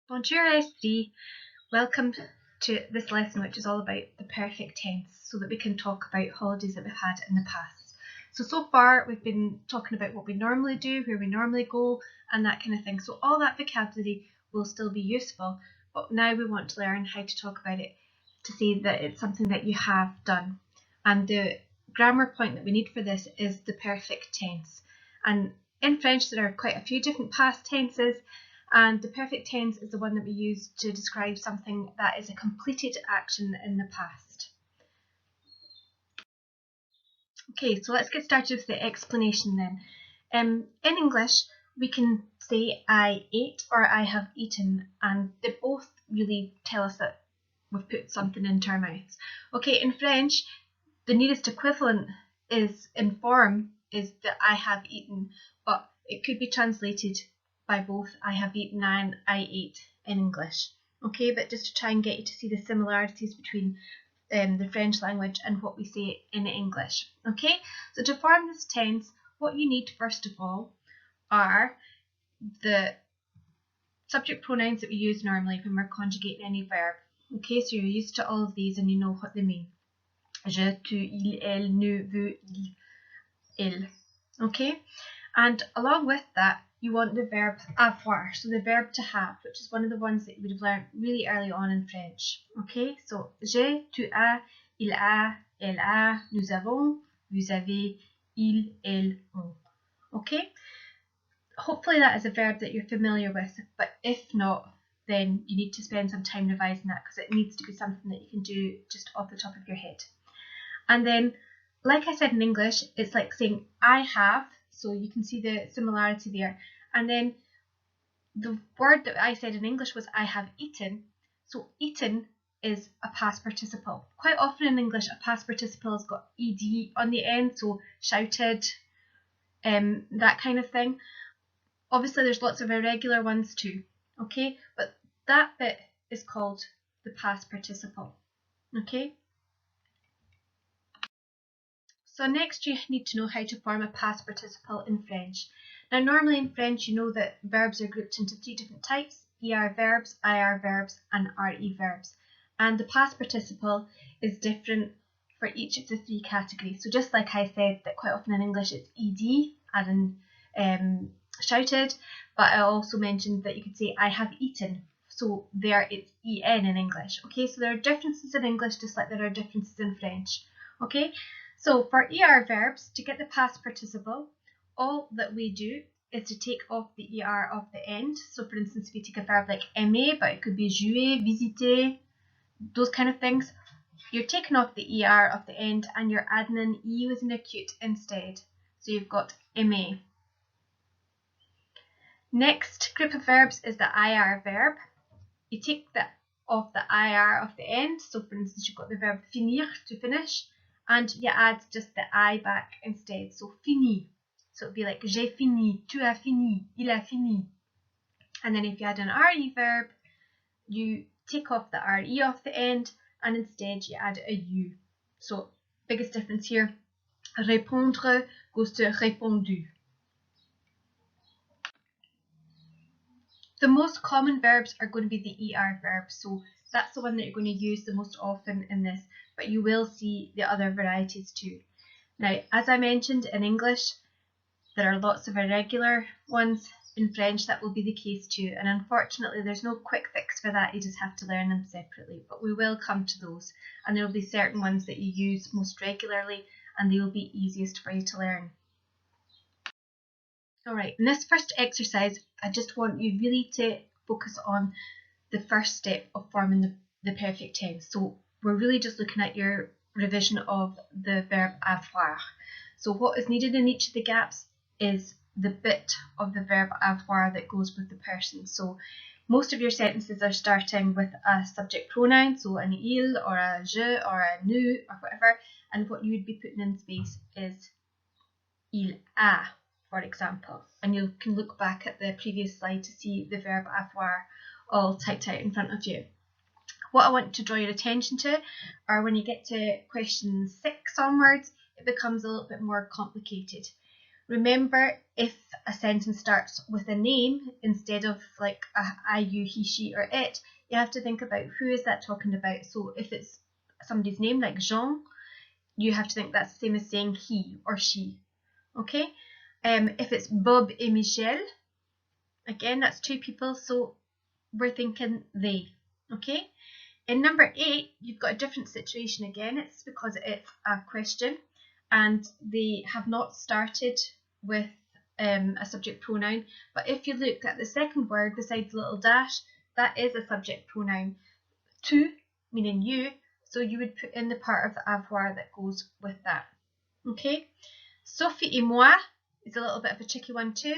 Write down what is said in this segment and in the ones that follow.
Bonjour Esri, welcome to this lesson which is all about the perfect tense so that we can talk about holidays that we've had in the past. So far we've been talking about what we normally do, where we normally go and that kind of thing. So all that vocabulary will still be useful, but now we want to learn how to talk about it to say that it's something that you have done. And the grammar point that we need for this is the perfect tense. And in French there are quite a few different past tenses, and the perfect tense is the one that we use to describe something that is a completed action in the past. Okay, so let's get started with the explanation then. In English, we can say I ate or I have eaten, and they both really tell us that we've put something into our mouths. Okay, in French, the nearest equivalent is in form is the I have eaten, but it could be translated by both I have eaten and I ate in English. Okay, but just to try and get you to see the similarities between the French language and what we say in English. Okay, so to form this tense, what you need first of all are the subject pronouns that we use normally when we're conjugating any verb. Okay, so you're used to all of these and you know what they mean. Je, tu, il, elle, nous, vous, il. Okay, and along with that, you want the verb avoir, so the verb to have, which is one of the ones that you would have learned really early on in French. Okay, so j'ai, tu as, il a, elle a, nous avons, vous avez, ils, elles ont. Okay, hopefully that is a verb that you're familiar with, but if not, then you need to spend some time revising that because it needs to be something that you can do just off the top of your head. And then, like I said in English, it's like saying I have, so you can see the similarity there. And then the word that I said in English was I have eaten. So eaten is a past participle. Quite often in English, a past participle has got ed on the end, so shouted, that kind of thing. Obviously, there's lots of irregular ones too, okay? But that bit is called the past participle, okay? So next you need to know how to form a past participle in French. Now normally in French you know that verbs are grouped into three different types: ER verbs, IR verbs and RE verbs. And the past participle is different for each of the three categories. So just like I said that quite often in English it's ED as in shouted, but I also mentioned that you could say I have eaten. So there it's EN in English. Okay, so there are differences in English just like there are differences in French. Okay, so for ER verbs, to get the past participle, all that we do is to take off the ER off the end. So for instance, if you take a verb like aimer, but it could be jouer, visiter, those kind of things, you're taking off the ER off the end and you're adding an E with an acute instead. So you've got aimer. Next group of verbs is the IR verb. You take off the IR off the end. So for instance, you've got the verb finir, to finish, and you add just the I back instead. So fini. So it'd be like j'ai fini, tu as fini, il a fini. And then if you add an RE verb, you take off the RE off the end and instead you add a U. So biggest difference here, répondre goes to répondu. The most common verbs are going to be the ER verbs, so that's the one that you're going to use the most often in this, but you will see the other varieties too. Now, as I mentioned in English, there are lots of irregular ones. In French, that will be the case too, and unfortunately there's no quick fix for that, you just have to learn them separately, but we will come to those, and there will be certain ones that you use most regularly and they will be easiest for you to learn. Alright, in this first exercise, I just want you really to focus on the first step of forming the perfect tense. So we're really just looking at your revision of the verb avoir. So what is needed in each of the gaps is the bit of the verb avoir that goes with the person. So most of your sentences are starting with a subject pronoun, so an il or a je or a nous or whatever, and what you would be putting in space is il a, for example. And you can look back at the previous slide to see the verb avoir all typed out in front of you. What I want to draw your attention to are when you get to question 6 onwards, it becomes a little bit more complicated. Remember, if a sentence starts with a name instead of like a I, you, he, she, or it, you have to think about who is that talking about. So if it's somebody's name like Jean, you have to think that's the same as saying he or she. Okay? If it's Bob et Michel, again, that's two people, so we're thinking they. Okay? In number 8, you've got a different situation again. It's because it's a question and they have not started with a subject pronoun. But if you look at the second word beside the little dash, that is a subject pronoun. Tu, meaning you, so you would put in the part of the avoir that goes with that. Okay? Sophie et moi is a little bit of a tricky one too.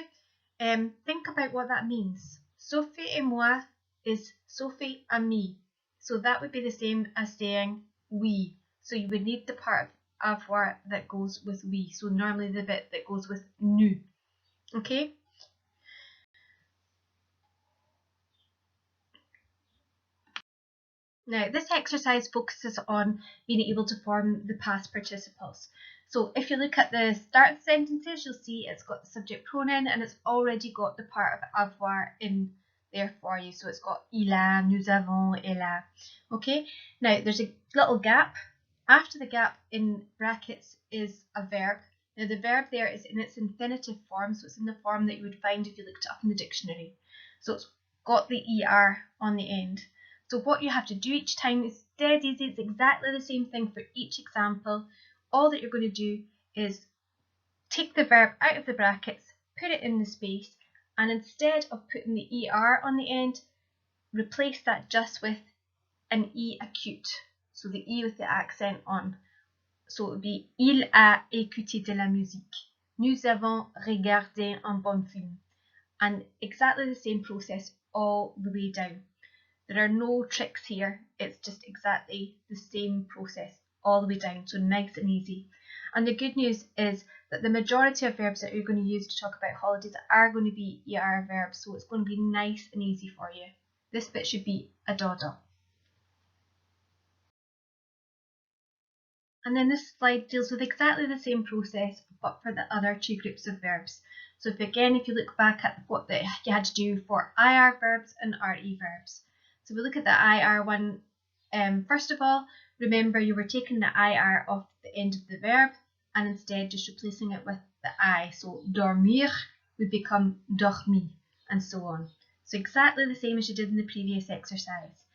Think about what that means. Sophie et moi is Sophie and me. So that would be the same as saying we. So you would need the part of avoir that goes with we. So normally the bit that goes with nous. Okay? Now, this exercise focuses on being able to form the past participles. So if you look at the start of the sentences, you'll see it's got the subject pronoun and it's already got the part of avoir in there for you. So it's got il a, nous avons, elle a. Okay, now there's a little gap. After the gap in brackets is a verb. Now the verb there is in its infinitive form, so it's in the form that you would find if you looked it up in the dictionary. So it's got the er on the end. So what you have to do each time is dead easy. It's exactly the same thing for each example. All that you're going to do is take the verb out of the brackets, put it in the space, and instead of putting the er on the end, replace that just with an e acute. So the e with the accent on. So it would be il a écouté de la musique. Nous avons regardé un bon film. And exactly the same process all the way down. There are no tricks here, it's just exactly the same process all the way down, so nice and easy. And the good news is that the majority of verbs that you're going to use to talk about holidays are going to be ER verbs, so it's going to be nice and easy for you. This bit should be a doddle. And then this slide deals with exactly the same process, but for the other two groups of verbs. So if you look back at what you had to do for IR verbs and RE verbs. So we look at the IR one. First of all, remember you were taking the IR off the end of the verb and instead just replacing it with the I. So dormir would become dormi and so on. So exactly the same as you did in the previous exercise.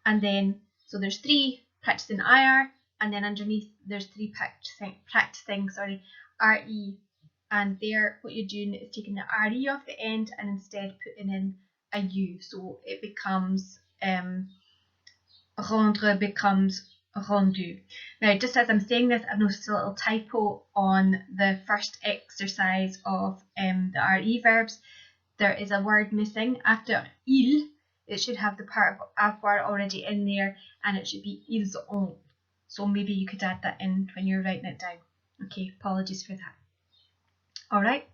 And then, so there's 3 practicing IR, and then underneath there's 3 practicing RE. And there what you're doing is taking the RE off the end and instead putting in a U. So it becomes rendre becomes rendu. Now, just as I'm saying this, I've noticed a little typo on the first exercise of the RE verbs. There is a word missing. After il, it should have the part of avoir already in there, and it should be ils ont. So maybe you could add that in when you're writing it down. Okay, apologies for that. All right.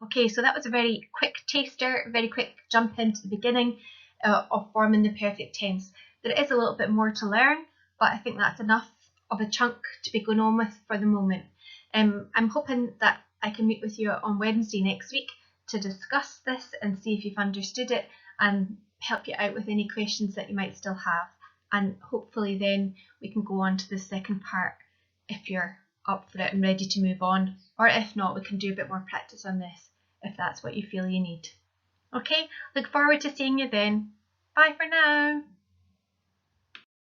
Okay, so that was a very quick taster, very quick jump into the beginning of forming the perfect tense. There is a little bit more to learn, but I think that's enough of a chunk to be going on with for the moment. I'm hoping that I can meet with you on Wednesday next week to discuss this and see if you've understood it and help you out with any questions that you might still have. And hopefully then we can go on to the second part if you're up for it and ready to move on, or if not, we can do a bit more practice on this if that's what you feel you need. Okay, look forward to seeing you then. Bye for now.